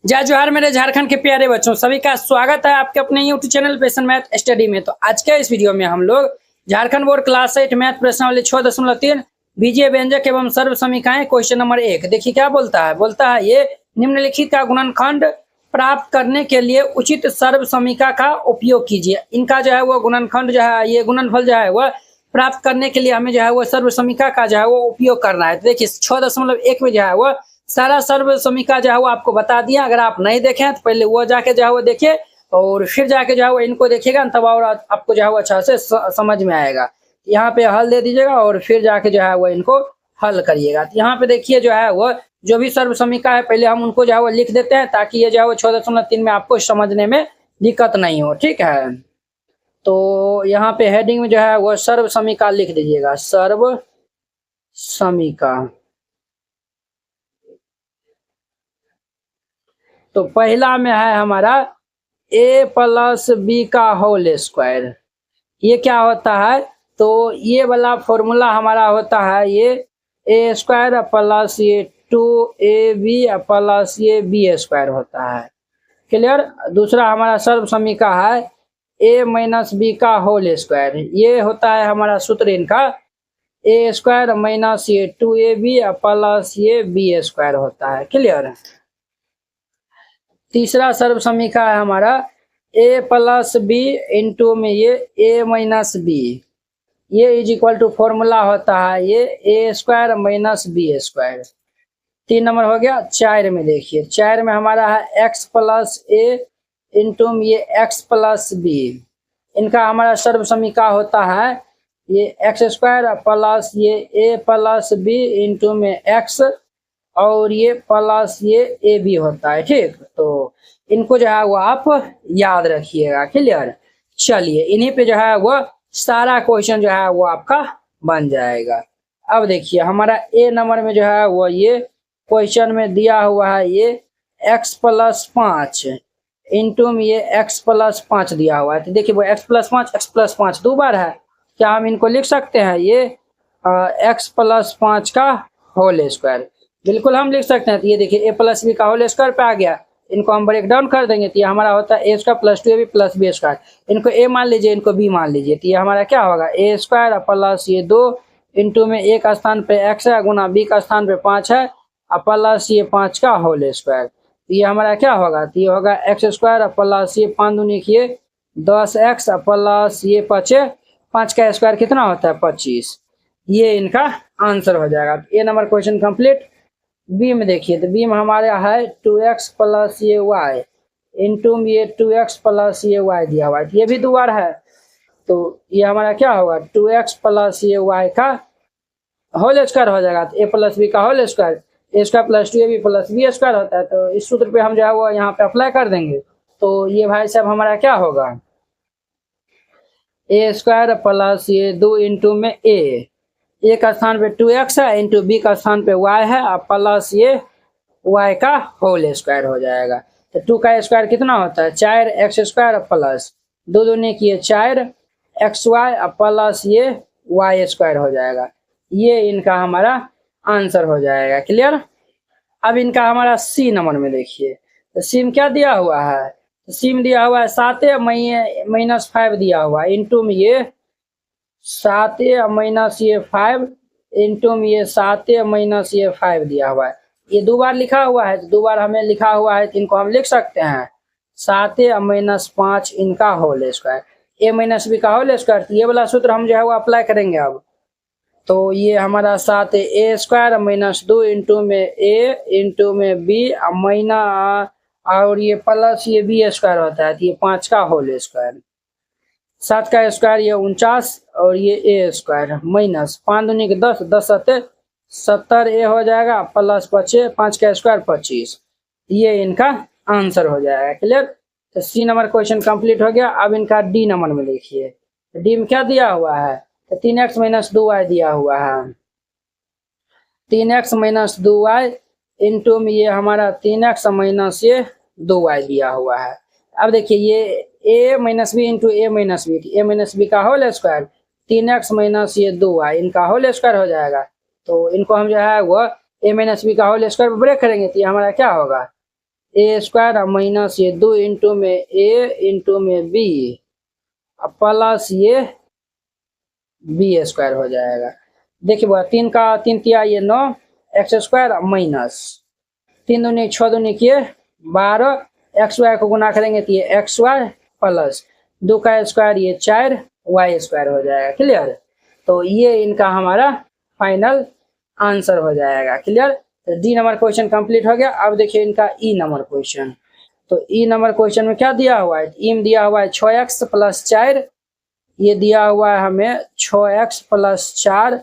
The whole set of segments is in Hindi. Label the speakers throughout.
Speaker 1: जय जोहार मेरे झारखंड के प्यारे बच्चों, सभी का स्वागत है आपके अपने यूट्यूब चैनल पेशन मैथ स्टडी में। तो आज के इस वीडियो में हम लोग झारखंड बोर्ड क्लास 8 मैथ प्रश्नावली 6.3 बीजीय व्यंजक एवं सर्व समीकाएं क्वेश्चन नंबर 1। देखिए क्या बोलता है ये निम्नलिखित का गुणनखंड प्राप्त करने के लिए उचित सर्व समीका का उपयोग कीजिए। इनका जो है वो गुणनखंड जो है ये गुणनफल जो है वह प्राप्त करने के लिए हमें जो है वो सर्व समीका का जो है वो उपयोग करना है। तो देखिए 6.1 में जो है वो सारा सर्व समीका जो है वो आपको बता दिया। अगर आप नहीं देखें तो पहले वो जाके जो है वो देखिए और फिर जाके जो है वो इनको देखिएगा, तब और आपको जो है वो अच्छा से समझ में आएगा। यहाँ पे हल दे दीजिएगा और फिर जाके जो है वो इनको हल करिएगा। तो यहाँ पे देखिए जो है वो जो भी सर्व समीका है पहले हम उनको जो है वो लिख देते हैं ताकि ये जो है वो 6.3 में आपको समझने में दिक्कत नहीं हो। ठीक है, तो यहाँ पे हेडिंग में जो है वो सर्व समीका लिख दीजिएगा, सर्व समीका। तो पहला में है हमारा a प्लस बी का होल स्क्वायर। ये क्या होता है, तो ये वाला फॉर्मूला हमारा होता है ये ए स्क्वायर प्लस ये 2ab प्लस ये बी स्क्वायर होता है। क्लियर। दूसरा हमारा सर्व समीका है a माइनस बी का होल स्क्वायर। ये होता है हमारा सूत्र इनका ए स्क्वायर माइनस ये 2ab प्लस ये बी स्क्वायर होता है। क्लियर। तीसरा सर्व समीका है हमारा a प्लस बी इंटू में ये a माइनस बी। ये इज इक्वल टू फॉर्मूला होता है ये A square minus B square. 3 number हो गया। 4 में देखिए 4 में हमारा है x प्लस ए इंटू में ये x प्लस बी। इनका हमारा सर्व समीका होता है ये एक्स स्क्वायर प्लस ये a प्लस बी इंटू में x और ये प्लस ये ए बी होता है। ठीक, तो इनको जो है वो आप याद रखिएगा। क्लियर। चलिए इन्हीं पे जो है वो सारा क्वेश्चन जो है वो आपका बन जाएगा। अब देखिए हमारा ए नंबर में जो है वो ये क्वेश्चन में दिया हुआ है ये x प्लस 5 इंटू में ये x प्लस 5 दिया हुआ है। तो देखिए वो x प्लस 5 दो बार है। क्या हम इनको लिख सकते हैं ये x प्लस 5 का होल स्क्वायर? बिल्कुल हम लिख सकते हैं। तो ये देखिए a प्लस बी का होल स्क्वायर पे आ गया। इनको हम ब्रेक डाउन कर देंगे तो ये हमारा होता है A square plus 2ab plus B square. इनको a मान लीजिए, इनको b मान लीजिए, तो ये हमारा क्या होगा ए स्क्वायर प्लस ये 2 इंटू में a का स्थान पे x है गुना b का स्थान पे 5 है प्लस ये 5 का होल स्क्वायर। तो ये हमारा क्या होगा, तो ये होगा एक्स स्क्वायर प्लस ये 5 दूनी किए 10x प्लस ये 5 का स्क्वायर कितना होता है 25। ये इनका आंसर हो जाएगा। ए नंबर क्वेश्चन कंप्लीट। बी में देखिए तो बी में हमारा है 2x प्लस ये y इंटू में ये 2x प्लस ये y दिया हुआ है। ये भी दो बार है, तो ये हमारा क्या होगा 2x प्लस ये y का होल स्क्वायर हो जाएगा। तो a प्लस बी का whole square A square plus 2ab plus B square होता है। तो इस सूत्र पे हम जो है वो यहाँ पे अप्लाई कर देंगे। तो ये भाई साहब हमारा क्या होगा ए स्क्वायर प्लस ये 2 इंटू में ए का स्थान पे 2x है इंटू बी का स्थान पे y है और प्लस ये y का होल स्क्वायर हो जाएगा। तो 2 का स्क्वायर कितना होता है 4x स्क्वायर प्लस 2 दूनी किए 4xy प्लस ये y स्क्वायर हो जाएगा। ये इनका हमारा आंसर हो जाएगा। क्लियर। अब इनका हमारा सी नंबर में देखिए तो सी में क्या दिया हुआ है, तो सी में दिया हुआ है 7 माइनस 5 दिया हुआ है इंटू में ये 7 माइनस ये 5 इंटू में ये 7 माइनस ये 5 दिया हुआ है। ये दो बार लिखा हुआ है, तो दो बार हमें लिखा हुआ है तो इनको हम लिख सकते हैं 7 माइनस 5 इनका होल स्क्वायर ए माइनस बी का होल स्क्वायर। ये वाला सूत्र हम जो है वो अप्लाई करेंगे। अब तो ये हमारा 7 ए स्क्वायर माइनस 2 इंटू में ए इंटू में बी माइना और ये प्लस ये बी स्क्वायर होता है। तो ये 5 का होल स्क्वायर। 7 का स्क्वायर ये 49 और ये ए स्क्वायर माइनस 5 दूनी के 10 10 7 70 ए हो जाएगा प्लस 5 का स्क्वायर 25। ये इनका आंसर हो जाएगा। क्लियर। तो सी नंबर क्वेश्चन कंप्लीट हो गया। अब इनका डी नंबर में देखिए डी में क्या दिया हुआ है, तो 3x माइनस 2y दिया हुआ है। 3x माइनस 2y इंटू में ये हमारा 3x माइनस ये 2y दिया हुआ है। अब देखिए ये a minus B into A minus B का होल स्क्वायर 3x माइनस ये 2y इनका होल स्क्वायर हो जाएगा। तो इनको हम जो है वो ए माइनस बी का होल स्क्वायर ब्रेक करेंगे तो ये हमारा क्या होगा ए स्क्वायर माइनस ये 2 इंटू में ए इंटू में बी प्लस ये बी स्क्वायर हो जाएगा। देखिए बुआ 3 का 3 तिया ये 9 एक्स स्क्वायर माइनस 3 दूनी 6 दूनी किए 12 एक्स वाई को गुना करेंगे तो ये एक्स वाई प्लस 2 का स्क्वायर ये 4 वाई स्क्वायर हो जाएगा। क्लियर। तो ये इनका हमारा फाइनल आंसर हो जाएगा। क्लियर। तो डी नंबर क्वेश्चन कंप्लीट हो गया। अब देखिए इनका ई नंबर क्वेश्चन। तो ई नंबर क्वेश्चन में क्या दिया हुआ है, ई में दिया हुआ है 6x प्लस 4, ये दिया हुआ है हमें 6x प्लस 4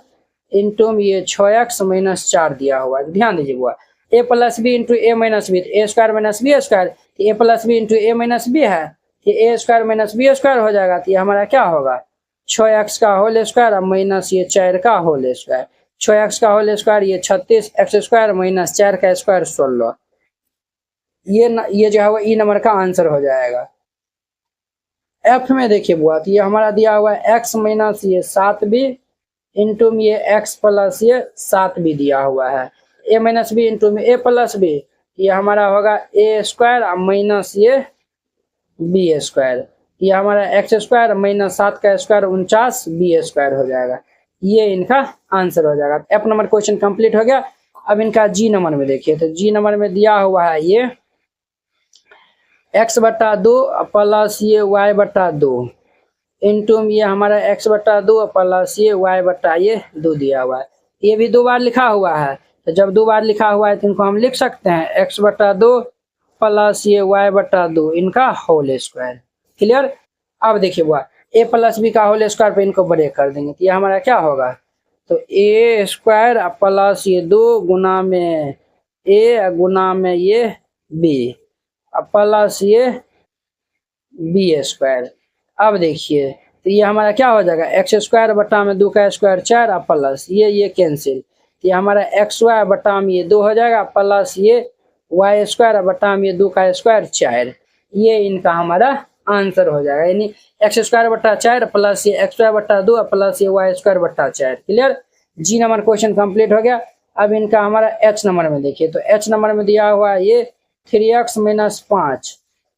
Speaker 1: इंटू में ये 6x माइनस 4 दिया हुआ है। ध्यान दीजिए बुआ ए plus B into A minus B, A square minus B square, A plus B into A minus B है, ये A square minus B square हो जाएगा। तो ये हमारा क्या होगा 6x का होल स्क्वायर माइनस ये 4 का होल स्क्वायर, 6x का होल स्क्वायर ये 36 एक्स स्क्वायर माइनस 4 का स्क्वायर 16। ये जो है वो ई नंबर का आंसर हो जाएगा। एफ में देखिए बुआ तो ये हमारा दिया हुआ है x माइनस ये 7b इंटू में ये x प्लस ये 7b दिया हुआ है, a माइनस बी इंटू में a प्लस b, ये हमारा होगा a स्क्वायर माइनस ये b स्क्वायर, ये हमारा x स्क्वायर माइनस 7 का स्क्वायर 49 b स्क्वायर हो जाएगा। ये इनका आंसर हो जाएगा। एफ नंबर क्वेश्चन कंप्लीट हो गया। अब इनका जी नंबर में देखिए तो जी नंबर में दिया हुआ है ये x बटा 2 प्लस ये y बटा 2 इंटू में ये हमारा x बटा 2 प्लस ये y बटा ये 2 दिया हुआ है। ये भी 2 बार लिखा हुआ है, तो जब 2 बार लिखा हुआ है तो इनको हम लिख सकते हैं x बटा 2 प्लस ये y बटा 2 इनका होल स्क्वायर। क्लियर। अब देखिए बुआ a प्लस बी का होल स्क्वायर पे इनको ब्रेक कर देंगे तो ये हमारा क्या होगा, तो a स्क्वायर प्लस ये 2 गुना में a गुना में ये b प्लस ये बी स्क्वायर। अब देखिए तो ये हमारा क्या हो जाएगा एक्स स्क्वायर बटा में 2 का स्क्वायर 4 प्लस ये कैंसिल, तो ये हमारा एक्स वाई बटा में ये 2 हो जाएगा प्लस ये वाई स्क्वायर बटा में ये 2 का स्क्वायर 4। ये इनका हमारा आंसर हो जाएगा, यानी एक्स स्क्वायर बटा 4 प्लस ये एक्स वाई बटा 2 प्लस ये वाई स्क्वायर बटा 4। क्लियर। जी नंबर क्वेश्चन कंप्लीट हो गया। अब इनका हमारा एच नंबर में देखिए तो एच नंबर में दिया हुआ है ये 3x माइनस 5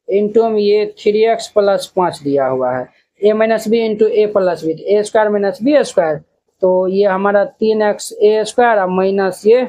Speaker 1: इंटू में ये 3x प्लस 5 दिया हुआ है, a minus B into A plus B, A square minus B square, तो ये हमारा 3x ए स्क्वायर माइनस ये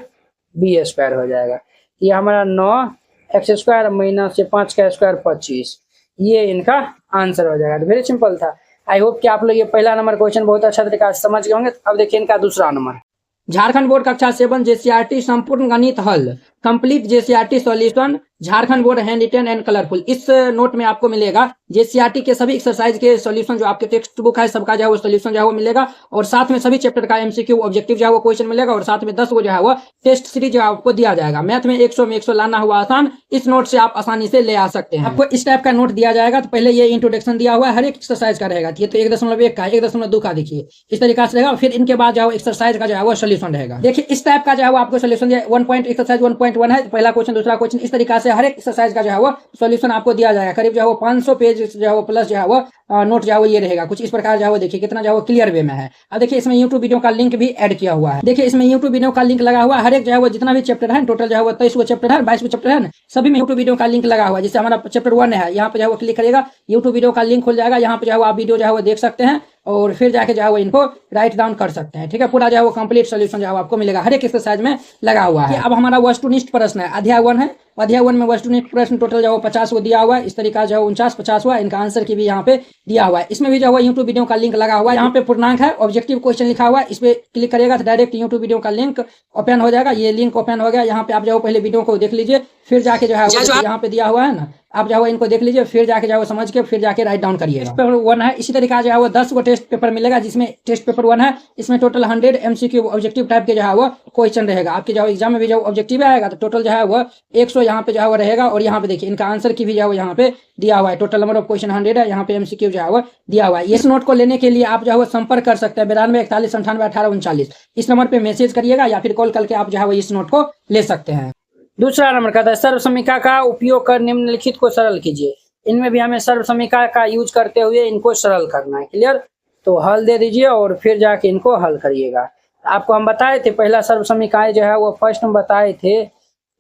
Speaker 1: बी स्क्वायर हो जाएगा। ये हमारा 9 एक्स स्क्वायर माइनस ये 5 का स्क्वायर 25। ये इनका आंसर हो जाएगा। तो वेरी सिंपल था। आई होप कि आप लोग ये पहला नंबर क्वेश्चन बहुत अच्छा तरीका से समझ गए होंगे। अब देखिए इनका दूसरा नंबर।
Speaker 2: झारखंड बोर्ड कक्षा 7 जेसीईआरटी संपूर्ण गणित हल complete JCERT solution Jharkhand board hand written and colourful. इस नोट में आपको मिलेगा जेसीईआरटी के सभी एक्सरसाइज के सॉल्यूशन, जो आपके टेक्स्ट बुक है सबका जो है वो सॉल्यूशन जो है वो मिलेगा, और साथ में सभी चैप्टर का एमसीक्यू ऑब्जेक्टिव जो है वो क्वेश्चन मिलेगा, और साथ में 10 को जो है वो टेस्ट सीरीज जो आपको दिया जाएगा। मैथ में 100 में 100 लाना हुआ आसान, इस नोट से आप आसानी से ले आ सकते हैं। आपको इस टाइप का नोट दिया जाएगा। तो पहले ये इंट्रोडक्शन दिया हुआ है हर एक एक्सरसाइज का रहेगा, ये तो 1.1 का 1.2 का देखिए इस तरीका से रहेगा। फिर इनके बाद जो है एक्सरसाइज का जो है वो सोल्यूशन रहेगा। देखिए इस टाइप का जो है वो आपको सोल्यूशन एक्सरसाइज 1.1 है, पहला क्वेश्चन दूसरा क्वेश्चन, इस तरीका से हर एक एक्सरसाइज का जो है वो सॉल्यूशन आपको दिया जाएगा। करीब जो है वो 500 पेज जो है वो प्लस जो है वो नोट जो है वो ये रहेगा कुछ इस प्रकार जो है वो देखिए कितना जो है वो क्लियर वे में है। अब देखिए इसमें यूट्यूब वीडियो का लिंक भी ऐड किया हुआ है। देखिए इसमें यूट्यूब वीडियो का लिंक लगा हुआ है। हर एक जो है वो जितना भी चैप्टर है टोटल जो है वो 23 चैप्टर है, 22 चैप्टर है, सभी में यूट्यूब वीडियो का लिंक लगा हुआ है। जैसे हमारा चैप्टर 1 है, यहाँ पे जो है वो क्लिक करेगा यूट्यूब वीडियो का लिंक खुल जाएगा। यहाँ पे जो है वो आप वीडियो जो है वो देख सकते हैं और फिर जाके जो है वो इनको राइट डाउन कर सकते हैं। ठीक है, पूरा जो है वो कंप्लीट सोल्यूशन जो है आपको मिलेगा, हर एक एक्सरसाइज में लगा हुआ है। अब हमारा वस्तुनिष्ठ प्रश्न है, अध्याय 1 है। अध्याय 1 में वस्तुनिष्ठ प्रश्न टोटल जो है 50 को दिया हुआ है। इस तरीका जो है 49 50 हुआ, इनका आंसर की भी यहाँ पे दिया हुआ है। इसमें भी जो है यूट्यूब वीडियो का लिंक लगा हुआ है। यहाँ पे पूर्णांक है, ऑब्जेक्टिव क्वेश्चन लिखा हुआ है, इस पे क्लिक करेगा तो डायरेक्ट यूट्यूब वीडियो का लिंक ओपन हो जाएगा। ये लिंक ओपन हो गया, यहाँ पे आप जो पहले वीडियो को देख लीजिए, फिर जाके जो है यहाँ पे दिया हुआ है ना, आप जो है इनको देख लीजिए, फिर जाके जो है समझ के फिर जाके राइट डाउन करिए। पेपर 1 है, इसी तरीका जो है वो 10 को टेस्ट पेपर मिलेगा, जिसमें टेस्ट पेपर 1 है, इसमें टोटल 100 एमसीक्यू ऑब्जेक्टिव टाइप के जो है वो क्वेश्चन रहेगा। आपके जो एग्जाम में भी जो ऑब्जेक्टिव आएगा तो टोटल जो है वो 100 यहाँ पे जो है वो रहेगा। और यहाँ पे देखिए इनका आंसर की भी जो है यहाँ पे दिया हुआ है। टोटल नंबर ऑफ क्वेश्चन 100 है, यहाँ पे एमसीक्यू जो है वो दिया हुआ है। इस नोट को लेने के लिए आप जो है वो संपर्क कर सकते हैं 92 41 98 18 39। इस नंबर पे मैसेज करिएगा या फिर कॉल करके आप जो है वो इस नोट को ले सकते हैं।
Speaker 1: दूसरा नंबर कहता है सर्व समीकरण का उपयोग कर निम्नलिखित को सरल कीजिए। इनमें भी हमें सर्व समीकरण का यूज करते हुए इनको सरल करना है। क्लियर। तो हल दे दीजिए और फिर जाके इनको हल करिएगा। आपको हम बताए थे पहला सर्व समीकरण जो है वो फर्स्ट में बताए थे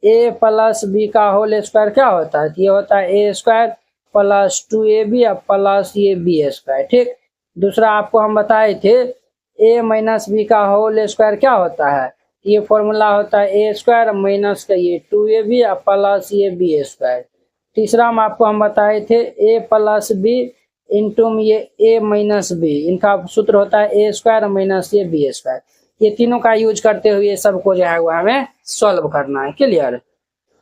Speaker 1: ए प्लस बी का होल स्क्वायर क्या होता है? ये होता है A square plus 2ab plus ये बी स्क्वायर। ठीक, दूसरा आपको हम बताए थे ए माइनस बी का होल स्क्वायर क्या होता है? ये फॉर्मूला होता है ए स्क्वायर माइनस का ये 2ab प्लस ये बी स्क्वायर। तीसरा हम बताए थे ए प्लस बी इंटू ये ए माइनस बी, इनका सूत्र होता है ए स्क्वायर माइनस ये बी स्क्वायर। ये तीनों का यूज करते हुए सबको जो है वो हमें सॉल्व करना है। क्लियर?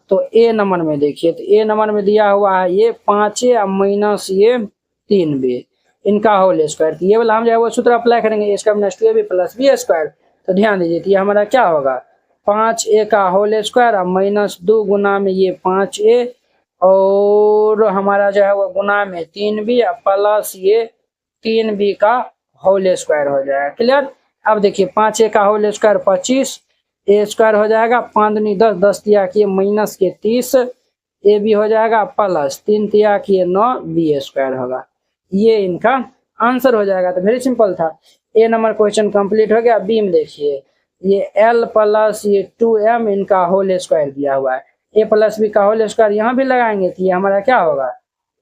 Speaker 1: तो ए नंबर में देखिए, तो ए नंबर में दिया हुआ है ये 5a माइनस ये 3b, इनका होल स्क्वायर। ये वाला हम जो है वो सूत्र अप्लाई करेंगे, A square minus 2ab plus B square. तो ध्यान दीजिए, तो ये हमारा क्या होगा? 5a का होल स्क्वायर माइनस 2 गुना में ये 5a और हमारा जो है वो गुना में 3b प्लस ये 3b का होल स्क्वायर हो जाएगा। क्लियर? अब देखिए 5a का होल स्क्वायर 25, ए स्क्वायर हो जाएगा 5 दूनी 10, 10 तिया किए माइनस के 30, ए बी हो जाएगा प्लस 3 तिया किए 9 बी स्क्वायर होगा। ये इनका आंसर हो जाएगा। तो वेरी सिंपल था। ए नंबर क्वेश्चन कंप्लीट हो गया। बी में देखिए ये एल प्लस ये 2m इनका होल स्क्वायर दिया हुआ है। ए प्लस बी का होल स्क्वायर यहाँ भी लगाएंगे तो ये हमारा क्या होगा?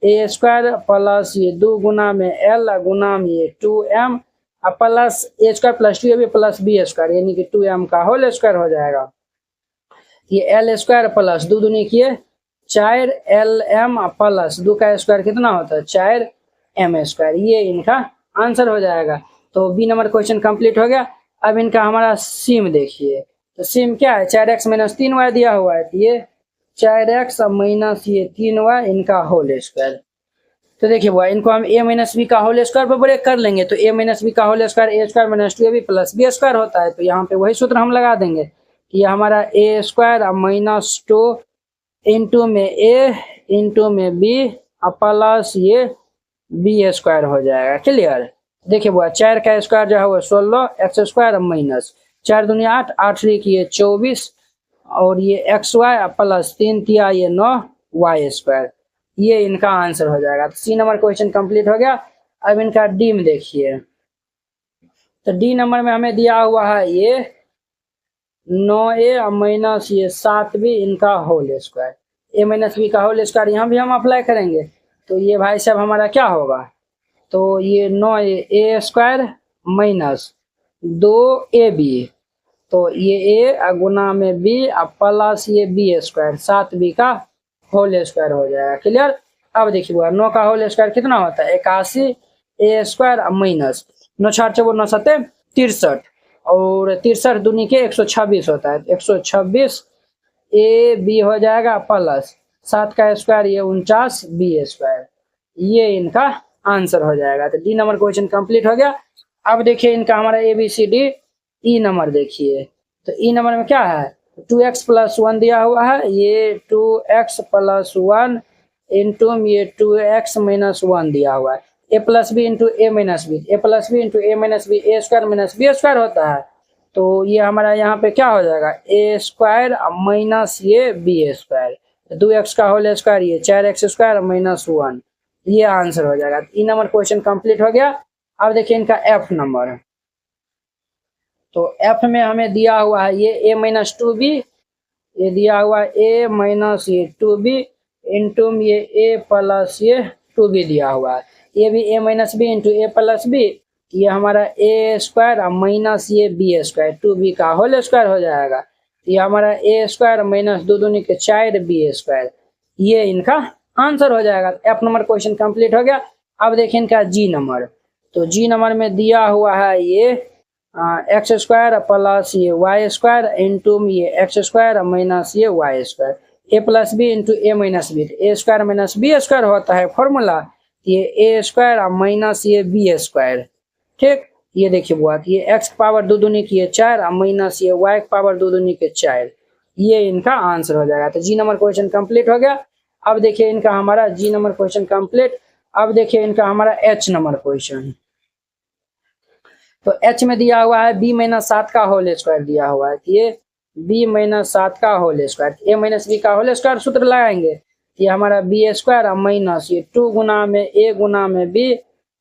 Speaker 1: ए स्क्वायर प्लस ये 2 गुना में एल गुना में ये 2m plus A square plus 2ab plus B square, यानी कि 2m का होल स्क्वायर हो जाएगा। ये एल स्क्वायर प्लस 2 दूनी किए 4lm प्लस 2 का स्क्वायर कितना होता है? 4m square. ये इनका आंसर हो जाएगा। तो बी नंबर क्वेश्चन कंप्लीट हो गया। अब इनका हमारा सिम देखिए, तो सिम क्या है? 4x माइनस 3y दिया हुआ है, तो ये 4x माइनस ये 3y इनका होल स्क्वायर। तो देखिए वो इनको हम ए माइनस बी का होल स्क्वायर पर ब्रेक कर लेंगे, तो ए माइनस बी का whole square A square minus 2ab plus B square होता है। तो यहाँ पे वही सूत्र हम लगा देंगे कि ये हमारा ए स्क्वायर माइनस 2 इंटू में ए इंटू में बी प्लस ये बी स्क्वायर हो जाएगा। क्लियर? देखिए वो 4 का स्क्वायर जो है वो 16 एक्स स्क्वायर माइनस 4 दूनी 8, 8 लिखिए 24 और ये एक्स वाई प्लस 3 तिया ये 9 वाई स्क्वायर। ये इनका आंसर हो जाएगा। तो सी नंबर क्वेश्चन कंप्लीट हो गया। अब इनका डी में देखिए, तो डी नंबर में हमें दिया हुआ है ये 9a माइनस ये 7b इनका होल स्क्वायर। ए माइनस बी का होल स्क्वायर यहाँ भी हम अप्लाई करेंगे, तो ये भाई साहब हमारा क्या होगा? तो ये 9a स्क्वायर माइनस 2ab, तो ये a गुना में b प्लस ये b स्क्वायर 7b का होल स्क्वायर हो जाएगा। क्लियर? अब देखिए 9 का होल स्क्वायर कितना होता है? 81 ए स्क्वायर माइनस 9 4 4 9 7 63 और 63 दूनी के 126 होता है। 126 ए बी हो जाएगा प्लस 7 का स्क्वायर ये 49 बी स्क्वायर। ये इनका आंसर हो जाएगा। तो डी नंबर क्वेश्चन कंप्लीट हो गया। अब देखिए इनका हमारा A B C D E number देखिए, तो ई नंबर में क्या है? 2x प्लस 1 दिया हुआ है, ये 2x प्लस 1 इंटू ये 2x माइनस 1 दिया हुआ है। ए plus B into A minus B, A plus B into A minus B, A square minus B square होता है। तो ये हमारा यहाँ पे क्या हो जाएगा? ए स्क्वायर माइनस ये बी स्क्वायर, 2x का होल स्क्वायर ये 4x स्क्वायर माइनस 1। ये आंसर हो जाएगा। ई नंबर क्वेश्चन कंप्लीट हो गया। अब देखिए इनका एफ नंबर, तो एफ में हमें दिया हुआ है ये ए माइनस 2b, ये दिया हुआ है ए माइनस ये 2b इंटू ये ए प्लस ये 2b दिया हुआ है। ये भी ए minus B into A plus B, ये हमारा ए स्क्वायर माइनस ये बी स्क्वायर 2b का होल स्क्वायर हो जाएगा। ये हमारा ए स्क्वायर माइनस 2 दूनी के 4 बी स्क्वायर। ये इनका आंसर हो जाएगा। एफ नंबर क्वेश्चन कंप्लीट हो गया। अब देखिए इनका जी नंबर, तो जी नंबर में दिया हुआ है ये एक्स स्क्वायर प्लस ये वाई स्क्वायर इंटू ये एक्स स्क्वायर माइनस ये Y square, A plus B into A minus B, A square minus B square होता है फॉर्मूला, ये ए स्क्वायर माइनस ये बी स्क्वायर। ठीक, ये देखिए बुआ, ये एक्स पावर 2 दूनी की 4 माइनस ये वाई पावर 2 दूनी के 4। ये इनका आंसर हो जाएगा। तो जी नंबर क्वेश्चन कंप्लीट हो गया। अब देखिए इनका हमारा जी नंबर क्वेश्चन कंप्लीट। अब देखिए इनका हमारा एच नंबर क्वेश्चन, तो एच में दिया हुआ है b माइनस 7 का होल स्क्वायर दिया हुआ है। ये b माइनस 7 का होल स्क्वायर, ए माइनस बी का होल स्क्वायर सूत्र लगाएंगे, ये हमारा बी स्क्वायर माइनस ये 2 गुना में ए गुना में बी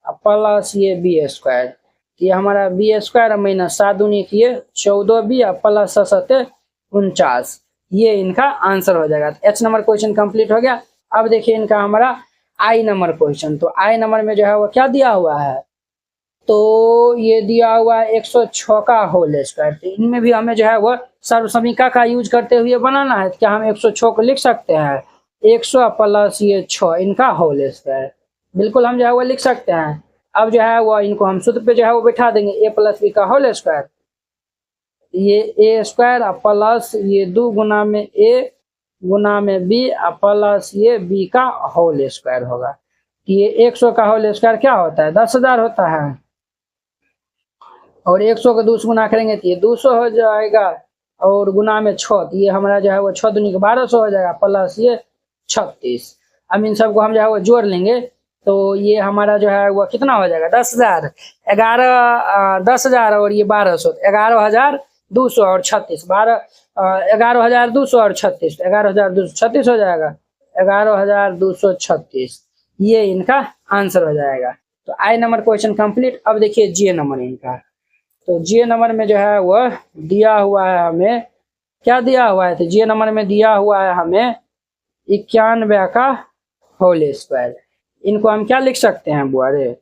Speaker 1: प्लस ये बी स्क्वायर, ये हमारा बी स्क्वायर माइनस 7 दूनी किए 14 बी प्लस 7 49। ये इनका आंसर हो जाएगा। तो H नंबर क्वेश्चन कंप्लीट हो गया। अब देखिए इनका हमारा I नंबर क्वेश्चन। तो I नंबर में जो है वो क्या दिया हुआ है, तो ये दिया हुआ है 106 का होल स्क्वायर। तो इनमें भी हमें जो है वो सर्वसमीका का यूज करते हुए बनाना है। क्या हम 106 को लिख सकते हैं, 100 प्लस ये 6 इनका होल स्क्वायर, बिल्कुल हम जो है वो लिख सकते हैं। अब जो है वो इनको हम सूत्र पे जो है वो बैठा देंगे, a प्लस बी का होल स्क्वायर, ये a स्क्वायर प्लस ये 2 गुना में a गुना में b प्लस ये b का होल स्क्वायर होगा। ये 100 का होल स्क्वायर क्या होता है, 10,000 होता है, और 100 का 2 से गुना करेंगे तो ये 200 हो जाएगा, और गुना में 6 तो ये हमारा जो है वो 6 दूनी के 1200 हो जाएगा, प्लस ये 36। अब इन सबको हम जो है वो जोड़ लेंगे तो ये हमारा जो है वो कितना हो जाएगा, 10,000, 10,000 और ये 1200, 11,200 और 36, 11,200 और 36, 11,236 हो जाएगा, 11,236, ये इनका आंसर हो जाएगा। तो I नंबर क्वेश्चन कंप्लीट। अब देखिए J नंबर इनका। तो J नंबर में जो है वह दिया हुआ है हमें, क्या दिया हुआ है, तो J नंबर में दिया हुआ है हमें 91 का होल स्क्वायर। इनको हम क्या लिख सकते हैं बुआरे,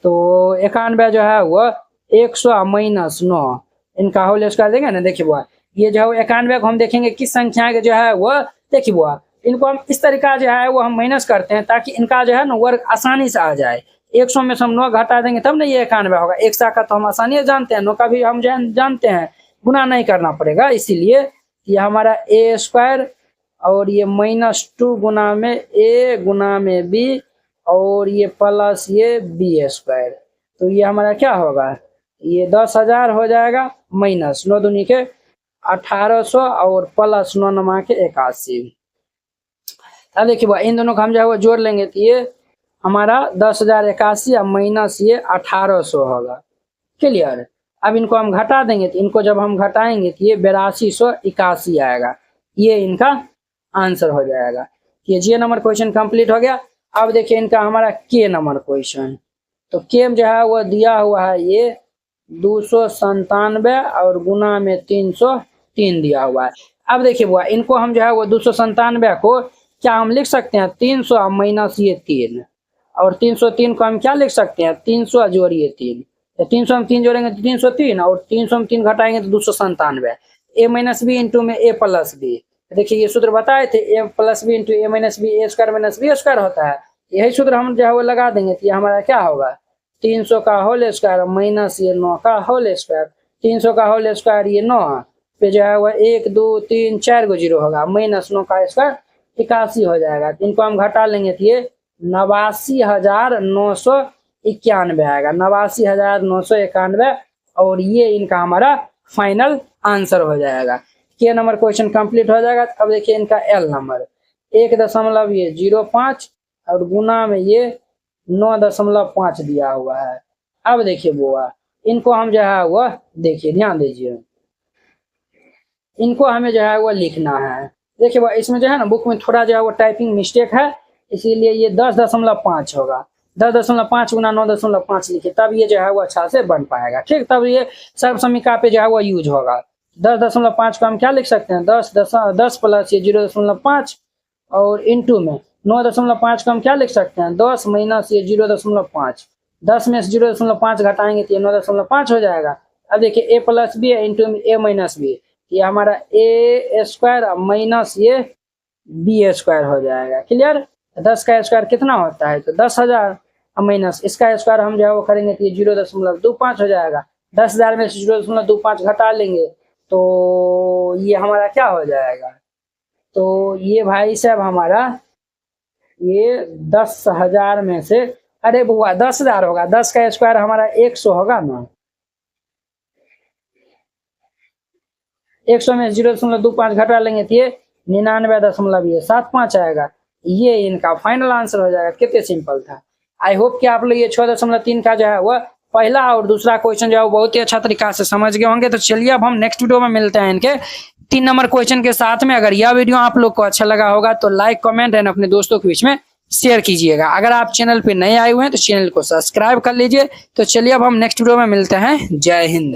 Speaker 1: तो 91 जो है वह 100 माइनस 9 इनका होल स्क्वायर देंगे ना। देखिए बुआ, ये जो है 91 को हम देखेंगे किस संख्या के जो है वह, देखिए बुआ इनको हम इस तरीका जो है वो हम माइनस करते हैं ताकि इनका जो है ना वर्ग आसानी से आ जाए। 100 में से हम 9 घटा देंगे तब ना ये 91 होगा। 100 का तो हम आसानी से जानते हैं, 9 का भी हम जानते हैं, गुना नहीं करना पड़ेगा। इसीलिए ये हमारा a स्क्वायर और ये -2 गुना में a गुना में b और ये प्लस ये b स्क्वायर। तो ये हमारा क्या होगा, ये 10,000 हो जाएगा, माइनस 9 दूनी के 1800 और प्लस 9 नमा के 81। अब देखिए भाई इन दोनों को हम जो है वो जोड़ लेंगे तो ये हमारा 10,081 और माइनस ये 1800 होगा। क्लियर। अब इनको हम घटा देंगे तो इनको जब हम घटाएंगे तो ये 8281 आएगा, ये इनका आंसर हो जाएगा। ये J नंबर क्वेश्चन कंप्लीट हो गया। अब देखिए इनका हमारा K नंबर क्वेश्चन। तो K में जो है वो दिया हुआ है ये 297 और गुना में 303 दिया हुआ है। अब देखिए बुआ इनको हम जो है वो 297 को क्या हम लिख सकते हैं, 300 माइनस ये 3, और 303 को हम क्या लिख सकते हैं, 300 जोड़िए 3, 300 में 3 जोड़ेंगे तो 303, और 300 में 3 घटाएंगे तो 297, a माइनस बी इंटू में a प्लस बी। देखिए ये सूत्र बताए थे, a plus B into a minus B, a square minus B square होता है। यही सूत्र हम जो है वो लगा देंगे तो ये हमारा क्या होगा, 300 का होल स्क्वायर माइनस ये 9 का होल स्क्वायर। 300 का होल स्क्वायर ये 9 पे जो है वो 1 2 3 4 को 0 होगा, माइनस 9 का स्क्वायर 81 हो जाएगा। इनको हम घटा लेंगे तो ये 89,991 आएगा, 89,991, और ये इनका हमारा फाइनल आंसर हो जाएगा। K नंबर क्वेश्चन कंप्लीट हो जाएगा। अब देखिए इनका L नंबर 1.05 और गुना में ये 9.5 दिया हुआ है। अब देखिए बुआ इनको हम जो है वो देखिए ध्यान दीजिए, इनको हमें जो है वो लिखना है। देखिए वो इसमें जो है ना बुक में थोड़ा जो है वो टाइपिंग मिस्टेक है, इसीलिए ये 10.5 होगा। 10.5 गुना 9.5 लिखे तब ये जो है वो अच्छा से बन पाएगा। ठीक, तब ये सर्वसमीका पे जो है वो यूज होगा। 10.5 को हम क्या लिख सकते हैं, 10 प्लस ये 0.5 और इंटू में 9.5 को हम क्या लिख सकते हैं, 10 माइनस ये 0.5, 10 में से 0.5 घटाएंगे तो ये 9.5 हो जाएगा। अब देखिए a प्लस बी है इंटू में a माइनस बी, ये हमारा a स्क्वायर माइनस ये b स्क्वायर हो जाएगा। क्लियर। 10 का स्क्वायर कितना होता है, तो 10,000 माइनस इसका स्क्वायर हम जो है वो करेंगे तो ये 0.25 हो जाएगा। 10,000 में से 0.25 घटा लेंगे तो ये हमारा क्या हो जाएगा, तो ये भाई साहब हमारा ये 10,000 में से, अरे बुआ 10,000 होगा, 10 का स्क्वायर हमारा 100 होगा ना, 100 में 0.25 घटा लेंगे तो ये 99.75 आएगा। ये इनका फाइनल आंसर हो जाएगा। कितने सिंपल था। आई होप कि आप लोग ये 6.3 का जो है वो पहला और दूसरा क्वेश्चन जो है वो बहुत ही अच्छा तरीका से समझ गए होंगे। तो चलिए अब हम नेक्स्ट वीडियो में मिलते हैं इनके 3 नंबर क्वेश्चन के साथ में। अगर यह वीडियो आप लोग को अच्छा लगा होगा तो लाइक कमेंट एंड अपने दोस्तों के बीच में शेयर कीजिएगा। अगर आप चैनल पे नए आए हुए हैं तो चैनल को सब्सक्राइब कर लीजिए। तो चलिए अब हम नेक्स्ट वीडियो में मिलते हैं। जय हिंद।